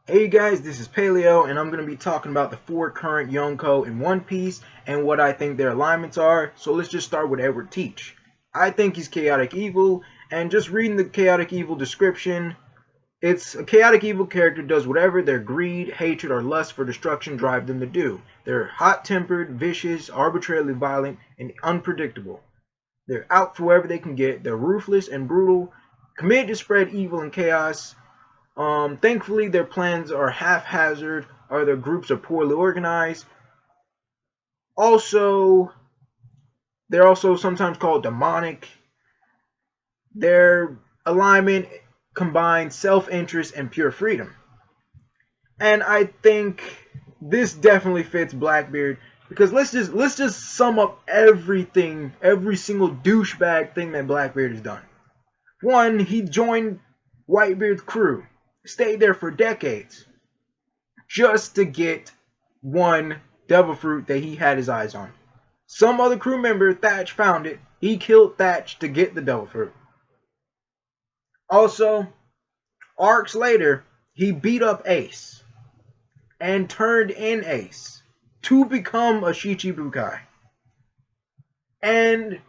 Hey guys, this is Paleo, and I'm going to be talking about the four current Yonko in One Piece and what I think their alignments are. So let's just start with Edward Teach. I think he's chaotic evil, and just reading the chaotic evil description, it's a chaotic evil character does whatever their greed, hatred, or lust for destruction drive them to do. They're hot-tempered, vicious, arbitrarily violent, and unpredictable. They're out for whatever they can get. They're ruthless and brutal, committed to spread evil and chaos. Thankfully, their plans are haphazard, or their groups are poorly organized. Also, they're also sometimes called demonic. Their alignment combines self-interest and pure freedom. And I think this definitely fits Blackbeard because let's just sum up everything, every single douchebag thing that Blackbeard has done. One, he joined Whitebeard's crew, stayed there for decades, just to get one devil fruit that he had his eyes on. Some other crew member, Thatch, found it. He killed Thatch to get the devil fruit. Also, arcs later, he beat up Ace and turned in Ace to become a Shichibukai and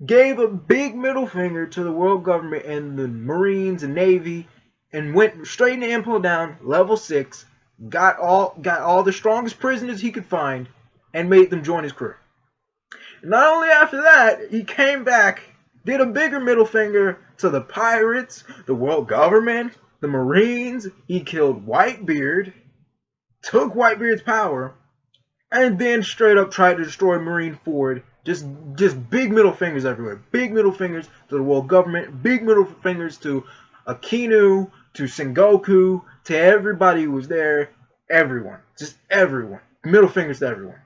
gave a big middle finger to the world government and the Marines and Navy and went straight into Impel Down, level 6, got all the strongest prisoners he could find and made them join his crew. Not only after that, he came back, did a bigger middle finger to the pirates, the world government, the Marines. He killed Whitebeard, took Whitebeard's power, and then straight up tried to destroy Marineford. Just big middle fingers everywhere. Big middle fingers to the world government, big middle fingers to Akinu, to Sengoku, to everybody who was there. Everyone. Just everyone. Middle fingers to everyone.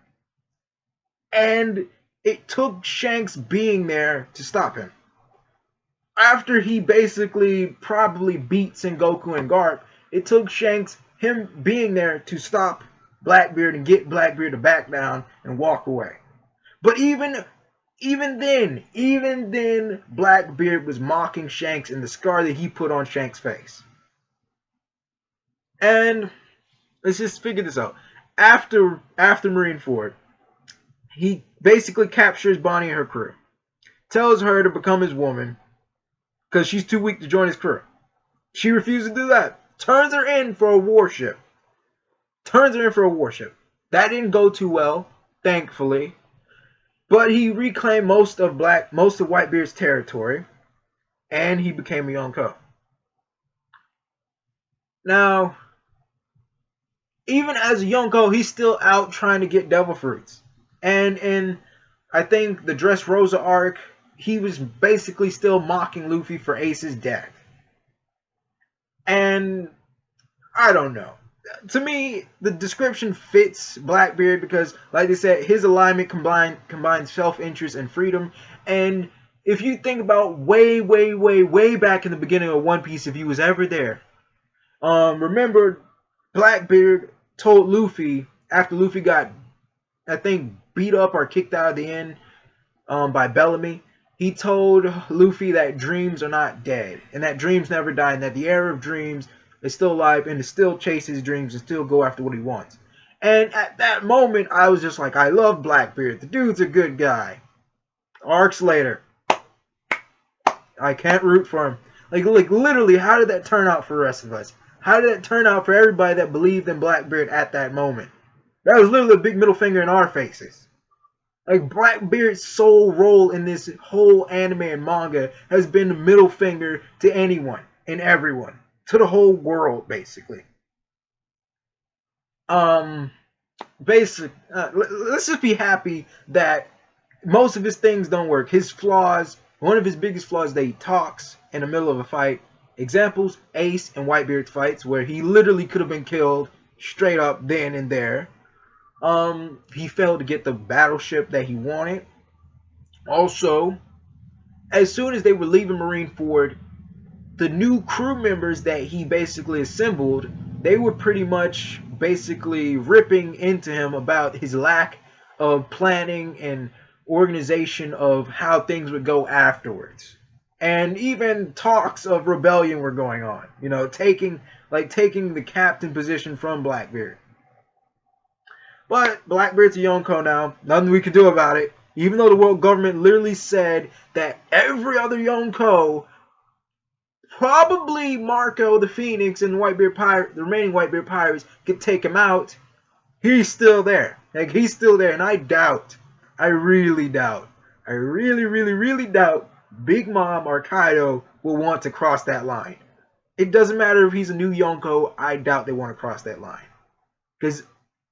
And it took Shanks being there to stop him. After he basically probably beat Sengoku and Garp, it took Shanks him being there to stop Blackbeard and get Blackbeard to back down and walk away. But even then, Blackbeard was mocking Shanks and the scar that he put on Shanks' face. And let's just figure this out. After Marineford, he basically captures Bonnie and her crew, tells her to become his woman because she's too weak to join his crew. She refuses to do that. Turns her in for a warship. That didn't go too well, thankfully. But he reclaimed most of Whitebeard's territory, and he became a Yonko. Now, even as a Yonko, he's still out trying to get devil fruits. And in, I think, the Dressrosa arc, he was basically still mocking Luffy for Ace's death. And I don't know. To me, the description fits Blackbeard because, like they said, his alignment combines self-interest and freedom. And if you think about way back in the beginning of One Piece, if he was ever there, remember Blackbeard told Luffy after Luffy got, I think, beat up or kicked out of the inn by Bellamy. He told Luffy that dreams are not dead and that dreams never die and that the era of dreams is still alive and to still chase his dreams and still go after what he wants. And at that moment, I was just like, I love Blackbeard. The dude's a good guy. Arcs later, I can't root for him. Like literally, how did that turn out for the rest of us? How did it turn out for everybody that believed in Blackbeard at that moment? That was literally a big middle finger in our faces. Like, Blackbeard's sole role in this whole anime and manga has been the middle finger to anyone and everyone. To the whole world, basically. Let's just be happy that most of his things don't work. His flaws, one of his biggest flaws, that he talks in the middle of a fight. Examples, Ace and Whitebeard's fights, where he literally could have been killed straight up then and there. He failed to get the battleship that he wanted. Also, as soon as they were leaving Marineford, the new crew members that he basically assembled, they were pretty much basically ripping into him about his lack of planning and organization of how things would go afterwards. And even talks of rebellion were going on. You know, taking like taking the captain position from Blackbeard. But Blackbeard's a Yonko now. Nothing we can do about it. Even though the world government literally said that every other Yonko, probably Marco the Phoenix and the remaining Whitebeard pirates, could take him out, he's still there. Like, he's still there. And I really doubt, I really doubt Big Mom or Kaido will want to cross that line. It doesn't matter if he's a new Yonko, I doubt they want to cross that line. Because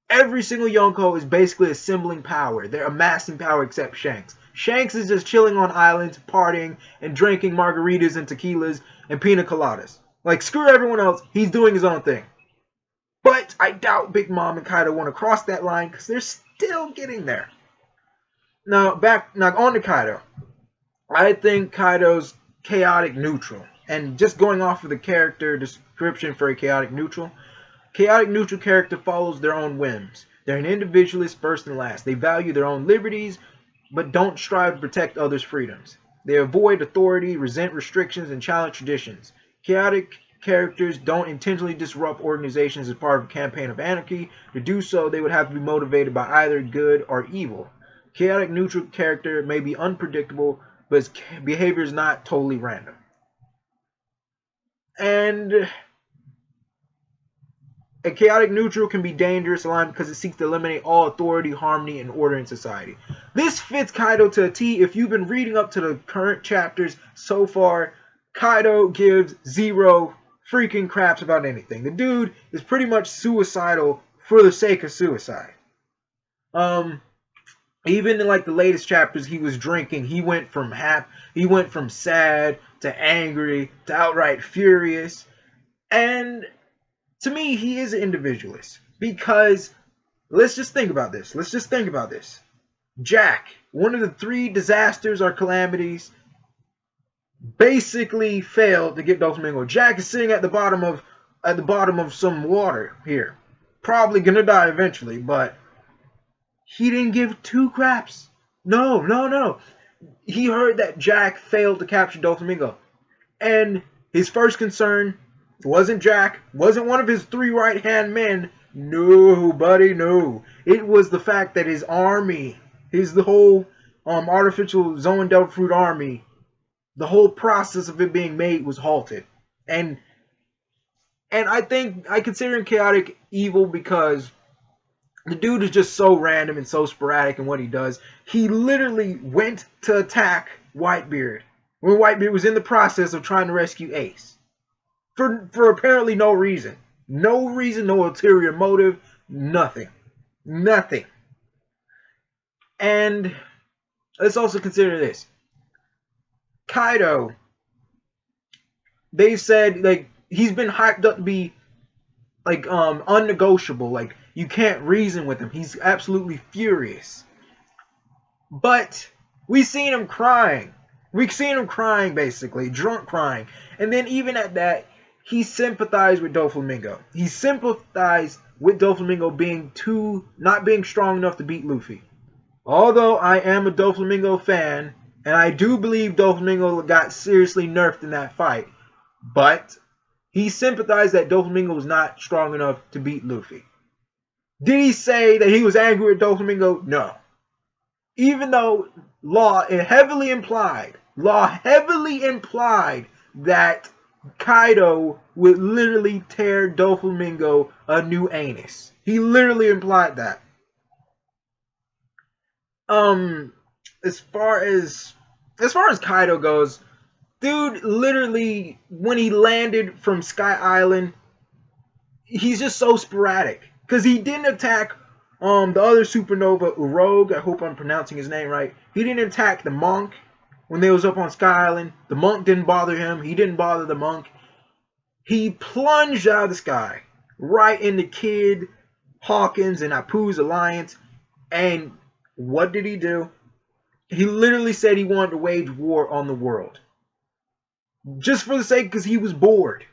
every single Yonko is basically assembling power. They're amassing power except Shanks. Shanks is just chilling on islands, partying, and drinking margaritas and tequilas and pina coladas. Like, screw everyone else, he's doing his own thing. But I doubt Big Mom and Kaido want to cross that line because they're still getting there. Now on to Kaido. I think Kaido's chaotic neutral. And just going off of the character description for a chaotic neutral character follows their own whims. They're an individualist first and last. They value their own liberties, but don't strive to protect others' freedoms. They avoid authority, resent restrictions, and challenge traditions. Chaotic characters don't intentionally disrupt organizations as part of a campaign of anarchy. To do so, they would have to be motivated by either good or evil. Chaotic neutral character may be unpredictable, but his behavior is not totally random. And a chaotic neutral can be dangerous aligned because it seeks to eliminate all authority, harmony, and order in society. This fits Kaido to a T. If you've been reading up to the current chapters so far, Kaido gives zero freaking craps about anything. The dude is pretty much suicidal for the sake of suicide. Even in like the latest chapters, he was drinking. He went from sad to angry to outright furious. And to me, he is an individualist because let's just think about this. Jack, one of the 3 disasters or calamities, basically failed to get Doflamingo. Jack is sitting at the bottom of some water here, probably gonna die eventually, but he didn't give 2 craps. No. He heard that Jack failed to capture Doflamingo, and his first concern wasn't Jack, wasn't one of his 3 right-hand men. No, buddy, no. It was the fact that his army, the whole artificial Zoan Devil Fruit army, the whole process of it being made was halted. And I consider him chaotic evil because the dude is just so random and so sporadic in what he does. He literally went to attack Whitebeard when Whitebeard was in the process of trying to rescue Ace. For apparently no reason. No reason, no ulterior motive, nothing. And let's also consider this. Kaido, they said, like, he's been hyped up to be, like, unnegotiable. Like, you can't reason with him. He's absolutely furious. But we've seen him crying. Basically. Drunk crying. And then even at that, he sympathized with Doflamingo. He sympathized with Doflamingo not being strong enough to beat Luffy. Although I am a Doflamingo fan, and I do believe Doflamingo got seriously nerfed in that fight, but he sympathized that Doflamingo was not strong enough to beat Luffy. Did he say that he was angry with Doflamingo? No. Even though Law heavily implied that Kaido would literally tear Doflamingo a new anus. He literally implied that. As far as Kaido goes, dude, literally when he landed from Sky Island, he's just so sporadic because he didn't attack the other supernova, Uroge. I hope I'm pronouncing his name right. He didn't attack the monk when they was up on Sky Island. The monk didn't bother him. He didn't bother the monk. He plunged out of the sky right into Kid, Hawkins, and Apu's alliance. And what did he do? He literally said he wanted to wage war on the world. Just for the sake, because he was bored.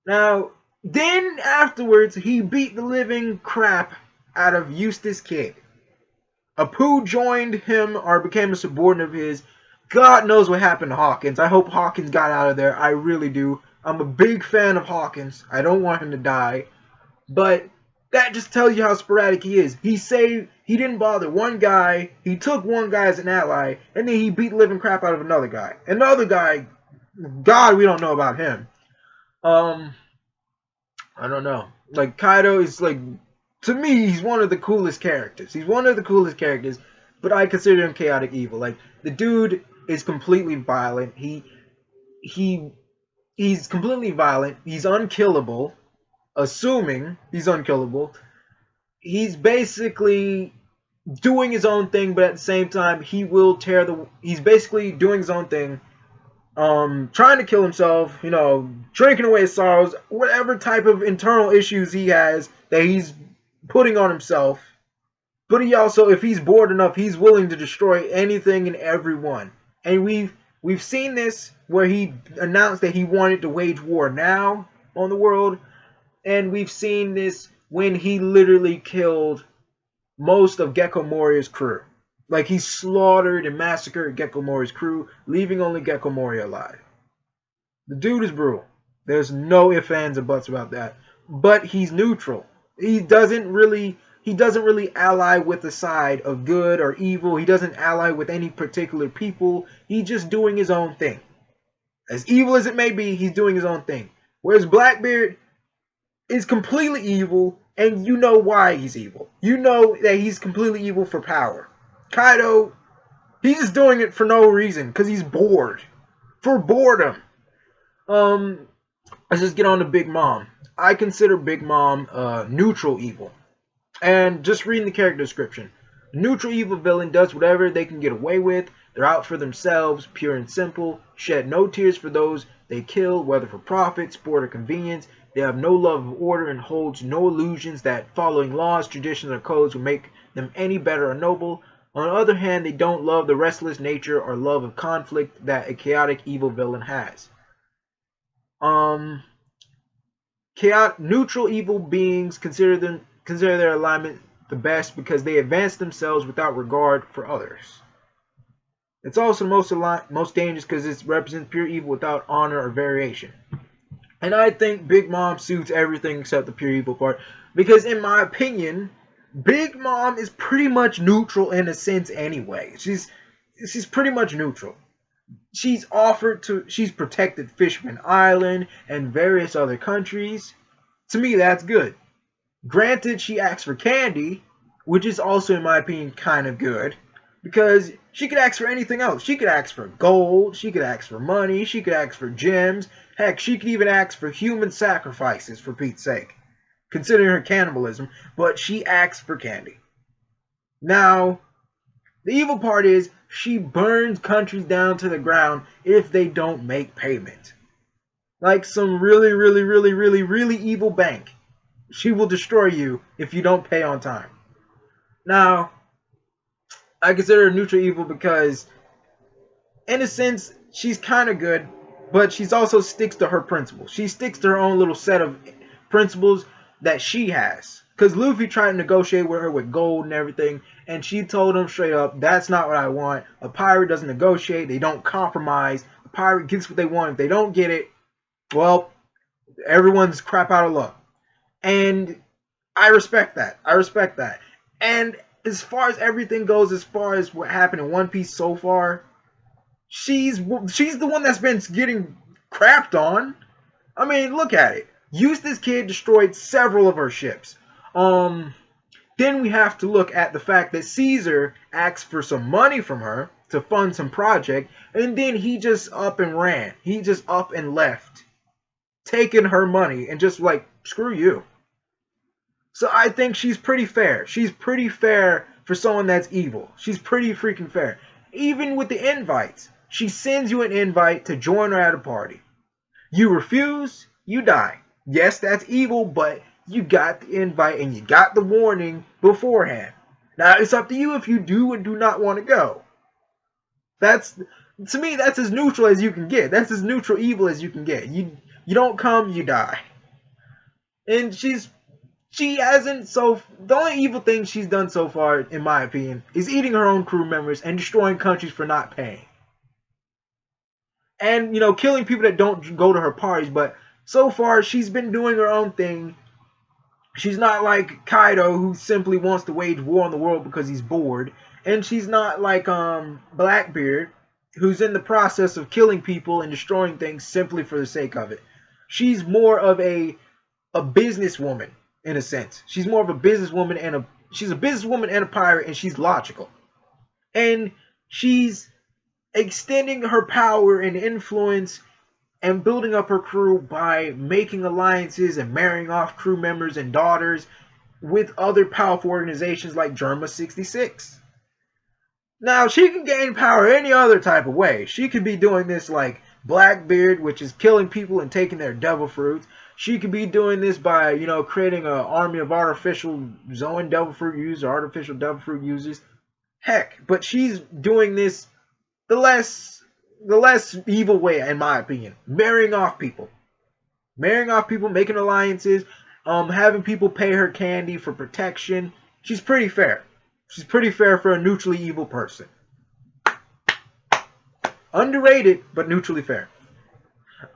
Now, then afterwards, he beat the living crap out of Eustace Kid. Apu joined him or became a subordinate of his. God knows what happened to Hawkins. I hope Hawkins got out of there. I really do. I'm a big fan of Hawkins. I don't want him to die. But that just tells you how sporadic he is. He didn't bother one guy, he took one guy as an ally, and then he beat the living crap out of another guy. Another guy, God, we don't know about him. Um, I don't know. Like Kaido is like, to me, he's one of the coolest characters. He's one of the coolest characters, but I consider him chaotic evil. Like the dude is completely violent. He he's completely violent. He's unkillable, assuming he's unkillable. He's basically doing his own thing, but at the same time, he will tear the. He's basically doing his own thing, trying to kill himself, drinking away his sorrows, whatever type of internal issues he has that he's putting on himself. But he also, if he's bored enough, he's willing to destroy anything and everyone. And we've seen this where he announced that he wanted to wage war now on the world, and we've seen this when he literally killed most of Gecko Moria's crew. Like he slaughtered and massacred Gecko Moria's crew, leaving only Gecko Moria alive. The dude is brutal. There's no ifs, ands, or buts about that. But he's neutral. He doesn't really ally with the side of good or evil. He doesn't ally with any particular people. He's just doing his own thing. As evil as it may be, he's doing his own thing. Whereas Blackbeard is completely evil, and you know why he's evil. You know that he's completely evil for power. Kaido, he's just doing it for no reason, because he's bored. For boredom. Let's just get on to Big Mom. I consider Big Mom neutral evil. And just reading the character description. A neutral evil villain does whatever they can get away with. They're out for themselves, pure and simple. Shed no tears for those they kill, whether for profit, sport, or convenience. They have no love of order and holds no illusions that following laws, traditions, or codes will make them any better or noble. On the other hand, they don't love the restless nature or love of conflict that a chaotic evil villain has. Neutral evil beings consider their alignment the best because they advance themselves without regard for others. It's also most dangerous because it represents pure evil without honor or variation. And I think Big Mom suits everything except the pure evil part. Because in my opinion, Big Mom is pretty much neutral in a sense anyway. She's pretty much neutral. She's protected Fishman Island and various other countries. To me, that's good. Granted, she asks for candy, which is also, in my opinion, kind of good. Because she could ask for anything else. She could ask for gold, she could ask for money, she could ask for gems. Heck, she could even ask for human sacrifices, for Pete's sake. Considering her cannibalism, but she asks for candy. Now, the evil part is, she burns countries down to the ground if they don't make payment. Like some really, really, really, really, really evil bank. She will destroy you if you don't pay on time. Now, I consider her neutral evil because, in a sense, she's kind of good, but she also sticks to her principles. She sticks to her own little set of principles that she has. Because Luffy tried to negotiate with her with gold and everything, and she told him straight up, that's not what I want. A pirate doesn't negotiate, they don't compromise. A pirate gets what they want. If they don't get it, well, everyone's crap out of luck. And I respect that. And as far as everything goes, as far as what happened in One Piece so far, she's the one that's been getting crapped on. I mean, look at it. Eustace Kid destroyed several of her ships. Then we have to look at the fact that Caesar asked for some money from her to fund some project, and then he just up and ran. He just up and left, taking her money and just like, screw you. So I think she's pretty fair. She's pretty fair for someone that's evil. She's pretty freaking fair. Even with the invites. She sends you an invite to join her at a party. You refuse, you die. Yes, that's evil, but you got the invite and you got the warning beforehand. Now, it's up to you if you do and do not want to go. To me, that's as neutral as you can get. That's as neutral evil as you can get. You don't come, you die. And the only evil thing she's done so far, in my opinion, is eating her own crew members and destroying countries for not paying. and killing people that don't go to her parties. But so far, she's been doing her own thing. She's not like Kaido, who simply wants to wage war on the world because he's bored, and she's not like Blackbeard, who's in the process of killing people and destroying things simply for the sake of it. She's more of a businesswoman in a sense. She's more of a businesswoman she's a businesswoman and a pirate, and she's logical. And she's extending her power and influence and building up her crew by making alliances and marrying off crew members and daughters with other powerful organizations like Germa 66. Now, she can gain power any other type of way. She could be doing this like Blackbeard, which is killing people and taking their devil fruits. She could be doing this by, creating an army of artificial Zoan devil fruit users, artificial devil fruit users. Heck, but she's doing this the less evil way, in my opinion. Marrying off people, making alliances, having people pay her candy for protection. She's pretty fair. She's pretty fair for a neutrally evil person. Underrated, but neutrally fair.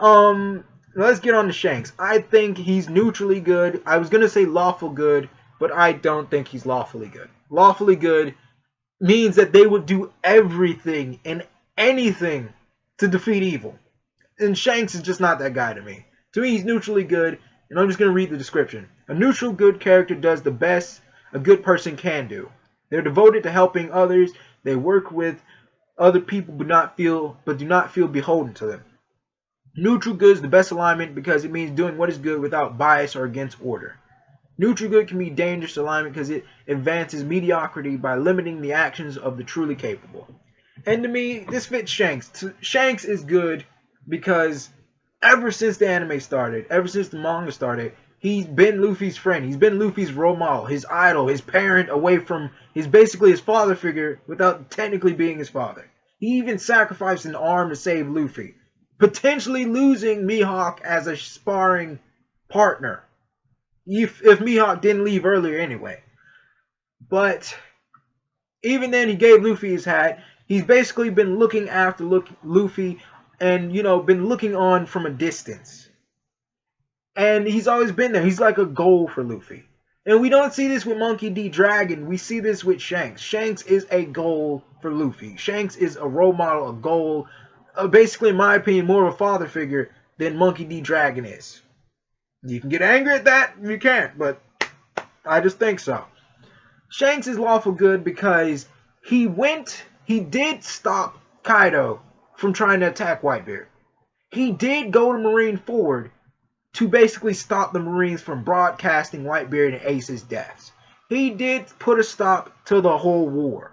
Let's get on to Shanks. I think he's neutrally good. I was gonna say lawful good, but I don't think he's lawfully good. Lawfully good means that they would do everything and anything to defeat evil. And Shanks is just not that guy to me. To me, he's neutrally good, and I'm just going to read the description. A neutral good character does the best a good person can do. They're devoted to helping others. They work with other people but do not feel beholden to them. Neutral good is the best alignment because it means doing what is good without bias or against order. Neutral good can be dangerous alignment because it advances mediocrity by limiting the actions of the truly capable. And to me, this fits Shanks. Shanks is good because ever since the anime started, ever since the manga started, he's been Luffy's friend. He's been Luffy's role model, his idol, his parent away from his basically his father figure without technically being his father. He even sacrificed an arm to save Luffy, potentially losing Mihawk as a sparring partner. If Mihawk didn't leave earlier anyway. But even then, he gave Luffy his hat. He's basically been looking after Luffy and, been looking on from a distance. And he's always been there. He's like a goal for Luffy. And we don't see this with Monkey D. Dragon. We see this with Shanks. Shanks is a goal for Luffy. Shanks is a role model, a goal. Basically, in my opinion, more of a father figure than Monkey D. Dragon is. You can get angry at that. You can't. But I just think so. Shanks is lawful good because he did stop Kaido from trying to attack Whitebeard. He did go to Marineford to basically stop the Marines from broadcasting Whitebeard and Ace's deaths. He did put a stop to the whole war.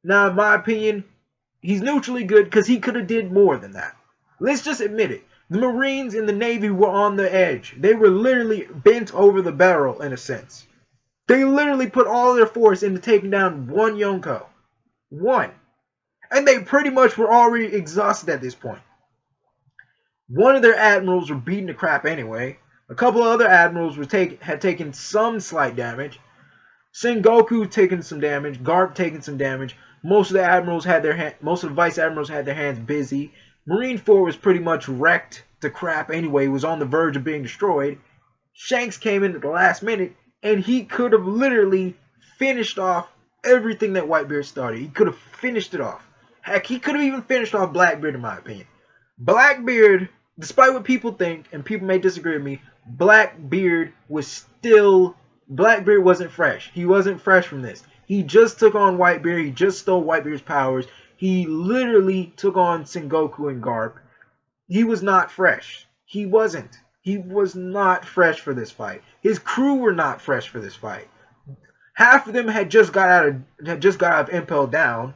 Now, in my opinion, he's neutrally good because he could have did more than that. Let's just admit it. The Marines and the Navy were on the edge. They were literally bent over the barrel in a sense. They literally put all their force into taking down one Yonko. One. And they pretty much were already exhausted at this point. One of their admirals were beaten to crap anyway. A couple of other admirals had taken some slight damage. Sengoku taken some damage. Garp taken some damage. Most of the vice admirals had their hands busy. Marineford was pretty much wrecked to crap anyway. It was on the verge of being destroyed. Shanks came in at the last minute, and he could have literally finished off everything that Whitebeard started. He could have finished it off. Heck, he could have even finished off Blackbeard, in my opinion. Blackbeard, despite what people think, and people may disagree with me, Blackbeard wasn't fresh. He wasn't fresh from this. He just took on Whitebeard. He just stole Whitebeard's powers. He literally took on Sengoku and Garp. He was not fresh. He wasn't. He was not fresh for this fight. His crew were not fresh for this fight. Half of them had just got out of Impel Down,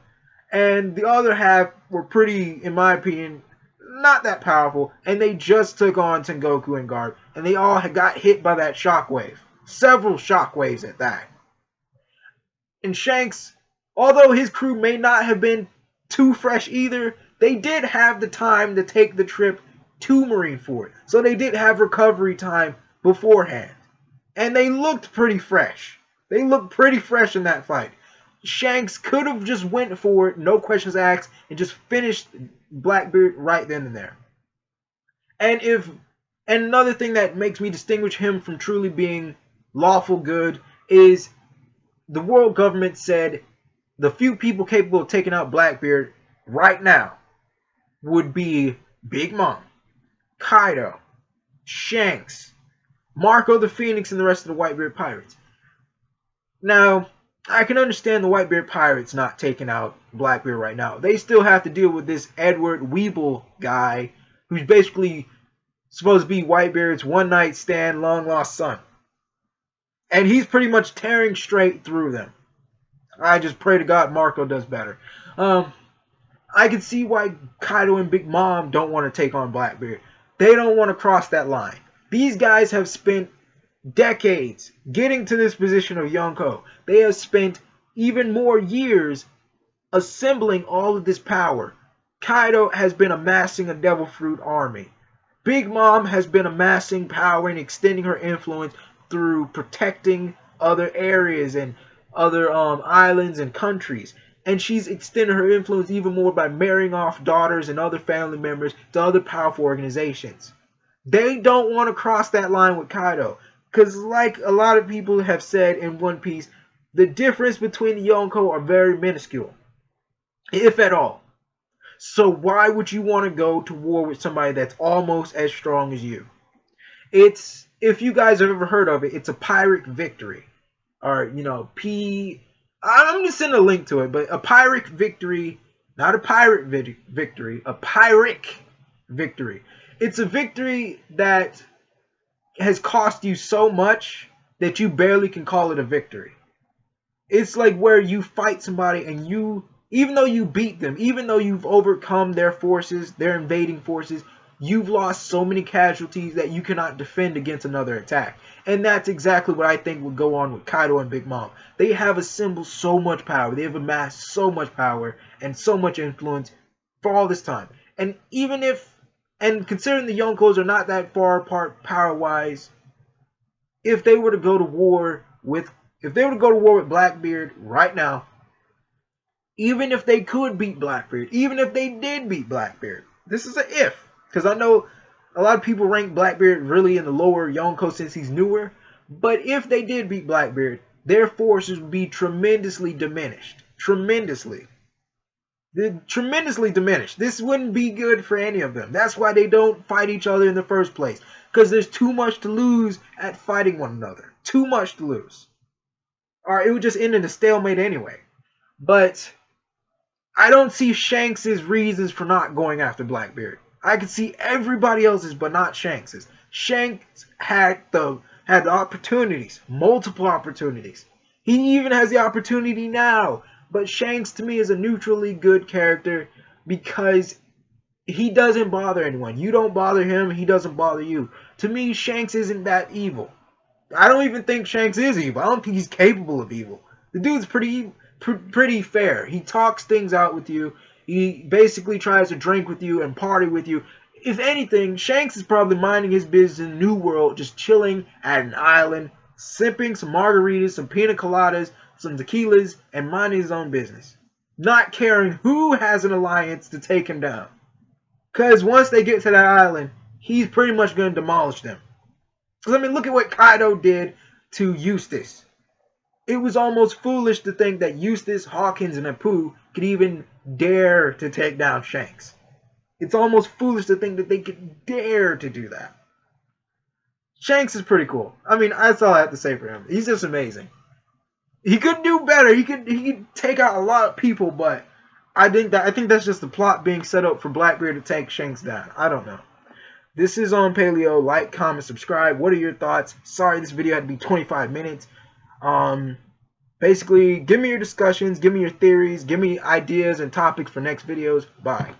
and the other half were pretty, in my opinion, not that powerful, and they just took on Sengoku and Garp, and they all had got hit by that shockwave. Several shockwaves at that. And Shanks, although his crew may not have been too fresh either, they did have the time to take the trip to Marineford. So they did have recovery time beforehand. And they looked pretty fresh. They looked pretty fresh in that fight. Shanks could have just went for it, no questions asked, and just finished Blackbeard right then and there. And if and another thing that makes me distinguish him from truly being lawful good is the world government said the few people capable of taking out Blackbeard right now would be Big Mom, Kaido, Shanks, Marco the Phoenix, and the rest of the Whitebeard Pirates. Now, I can understand the Whitebeard Pirates not taking out Blackbeard right now. They still have to deal with this Edward Weeble guy who's basically supposed to be Whitebeard's one-night stand, long-lost son. And he's pretty much tearing straight through them. I just pray to God Marco does better. I can see why Kaido and Big Mom don't want to take on Blackbeard. They don't want to cross that line. These guys have spent decades getting to this position of Yonko. They have spent even more years assembling all of this power. Kaido has been amassing a Devil Fruit army. Big Mom has been amassing power and extending her influence through protecting other areas and other islands and countries. And she's extended her influence even more by marrying off daughters and other family members to other powerful organizations. They don't want to cross that line with Kaido. Because like a lot of people have said in One Piece, the difference between the Yonko are very minuscule, if at all. So why would you want to go to war with somebody that's almost as strong as you? It's, if you guys have ever heard of it, it's a Pyrrhic victory. Or, I'm just sending a link to it, but a Pyrrhic victory, not a pirate victory, a Pyrrhic victory. It's a victory that has cost you so much that you barely can call it a victory. It's like where you fight somebody and you, even though you beat them, even though you've overcome their forces, their invading forces, you've lost so many casualties that you cannot defend against another attack. And that's exactly what I think would go on with Kaido and Big Mom. They have assembled so much power. They have amassed so much power and so much influence for all this time. And even if, and considering the Yonkos are not that far apart power-wise, if they were to go to war with Blackbeard right now, even if they could beat Blackbeard, even if they did beat Blackbeard, this is an if, because I know a lot of people rank Blackbeard really in the lower Yonko since he's newer, but if they did beat Blackbeard, their forces would be tremendously diminished. Tremendously diminished. This wouldn't be good for any of them. That's why they don't fight each other in the first place, because there's too much to lose at fighting one another. Too much to lose. Or it would just end in a stalemate anyway. But I don't see Shanks' reasons for not going after Blackbeard. I can see everybody else's, but not Shanks'. Shanks had the opportunities, multiple opportunities. He even has the opportunity now. But Shanks to me is a neutrally good character because he doesn't bother anyone. You don't bother him, he doesn't bother you. To me, Shanks isn't that evil. I don't even think Shanks is evil. I don't think he's capable of evil. The dude's pretty fair. He talks things out with you. He basically tries to drink with you and party with you. If anything, Shanks is probably minding his business in the New World, just chilling at an island, sipping some margaritas, some pina coladas, some tequilas, and minding his own business. Not caring who has an alliance to take him down. Because once they get to that island, he's pretty much going to demolish them. Because, I mean, look at what Kaido did to Eustace. It was almost foolish to think that Eustace, Hawkins, and Apu could even dare to take down Shanks. It's almost foolish to think that they could dare to do that. Shanks is pretty cool. I mean, that's all I have to say for him. He's just amazing. He could do better. He could take out a lot of people, but I think that's just the plot being set up for Blackbeard to take Shanks down. I don't know. This is On Paleo. Like, comment, subscribe. What are your thoughts? Sorry this video had to be 25 minutes. Basically, give me your discussions, give me your theories, give me ideas and topics for next videos. Bye.